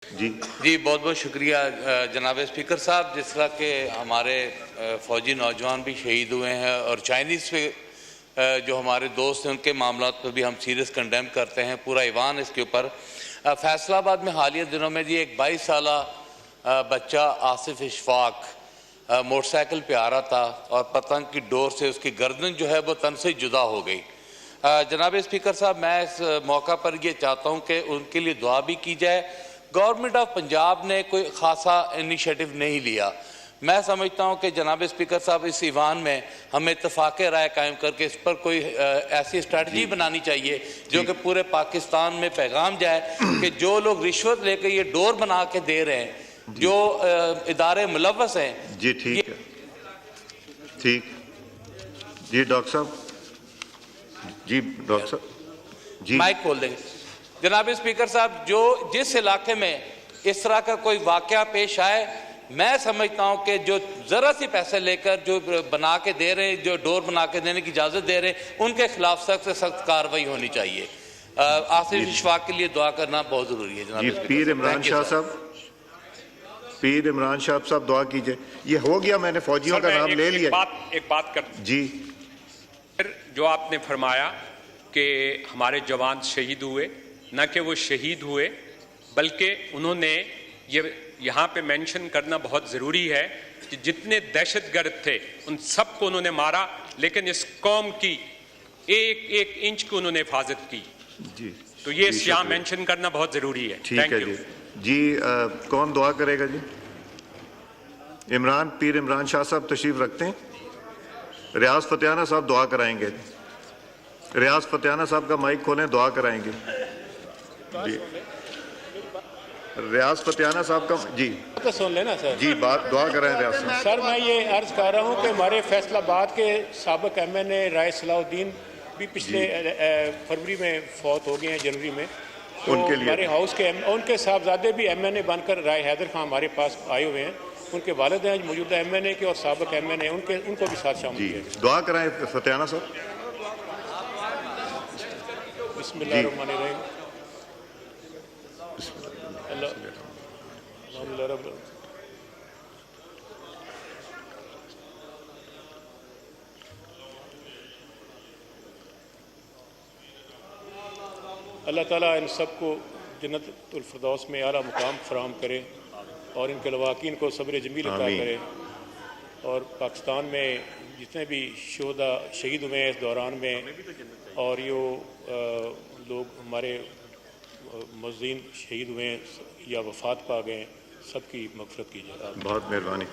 جی بہت بہت شکریہ جناب اسپیکر صاحب. جس طرح کہ ہمارے فوجی نوجوان بھی شہید ہوئے ہیں اور چائنیز پہ جو ہمارے دوست ہیں ان کے معاملات پر بھی ہم سیریس کنڈیم کرتے ہیں, پورا ایوان اس کے اوپر. فیصل آباد میں حالیہ دنوں میں ایک 22 سالہ بچہ آصف اشفاق موٹر سائیکل پہ آ رہا تھا اور پتنگ کی ڈور سے اس کی گردن جو ہے وہ تن سے جدا ہو گئی. جناب اسپیکر صاحب, میں اس موقع پر یہ چاہتا ہوں کہ ان کے لیے دعا بھی کی جائے. گورنمنٹ آف پنجاب نے کوئی خاصا انیشیٹو نہیں لیا. میں سمجھتا ہوں کہ جناب اسپیکر صاحب اس ایوان میں ہمیں اتفاق رائے قائم کر کے اس پر کوئی ایسی اسٹریٹجی بنانی چاہیے جو کہ پورے پاکستان میں پیغام جائے کہ جو لوگ رشوت لے کے یہ ڈور بنا کے دے رہے ہیں, جو ادارے ملوث ہیں. جی ٹھیک ہے, ٹھیک. جی ڈاکٹر صاحب, جی ڈاکٹر صاحب, جی مائک کھول دیں. جناب اسپیکر صاحب, جو جس علاقے میں اس طرح کا کوئی واقعہ پیش آئے, میں سمجھتا ہوں کہ جو ذرا سی پیسے لے کر جو بنا کے دے رہے ہیں, جو ڈور بنا کے دینے کی اجازت دے رہے ہیں, ان کے خلاف سخت سے سخت کارروائی ہونی چاہیے. آصف اشفاق کے لیے دعا کرنا بہت ضروری ہے. جناب جی پیر عمران شاہ صاحب, پیر عمران شاہ صاحب دعا کیجئے. یہ ہو گیا, میں نے فوجیوں کا نام لے لیا. ایک بات کر جی, جو آپ نے فرمایا کہ ہمارے جوان شہید ہوئے, نہ کہ وہ شہید ہوئے بلکہ انہوں نے یہاں پہ مینشن کرنا بہت ضروری ہے کہ جتنے دہشت گرد تھے ان سب کو انہوں نے مارا, لیکن اس قوم کی ایک ایک انچ کو انہوں نے حفاظت کی. جی تو یہ یہاں مینشن کرنا بہت ضروری ہے. ٹھیک ہے. جی کون دعا کرے گا؟ جی پیر عمران شاہ صاحب تشریف رکھتے ہیں. ریاض فتیانہ صاحب دعا کرائیں گے. ریاض فتیانہ صاحب کا مائک کھولیں, دعا کرائیں گے. جی ریاض فتیانہ صاحب کا, جی تو سن لینا سر. جی بات دعا کرائیں ریاض صاحب. سر میں یہ عرض کر رہا ہوں کہ ہمارے فیصل آباد کے سابق ایم این اے رائے صلاح الدین بھی پچھلے فروری میں فوت ہو گئے ہیں, جنوری میں. تو ہمارے ہاؤس کے ان کے صاحبزادے بھی ایم این اے بن کر رائے حیدر خان ہمارے پاس آئے ہوئے ہیں. ان کے والد ہیں موجودہ ایم این اے کے اور سابق ایم این اے, ان کو بھی ساتھ شامل کیا. دعا کرائیں فتیانہ صاحب. بسم اللہ الرحمن الرحیم. اللہ تعالیٰ ان سب کو جنت الفردوس میں اعلیٰ مقام فراہم کرے اور ان کے لواحقین کو صبر جمیل عطا کرے. اور پاکستان میں جتنے بھی شہداء شہید ہوئے ہیں اس دوران میں, اور یہ لوگ ہمارے مؤذین شہید ہوئے ہیں یا وفات پا گئے ہیں, سب کی مغفرت کیجیے. بہت مہربانی.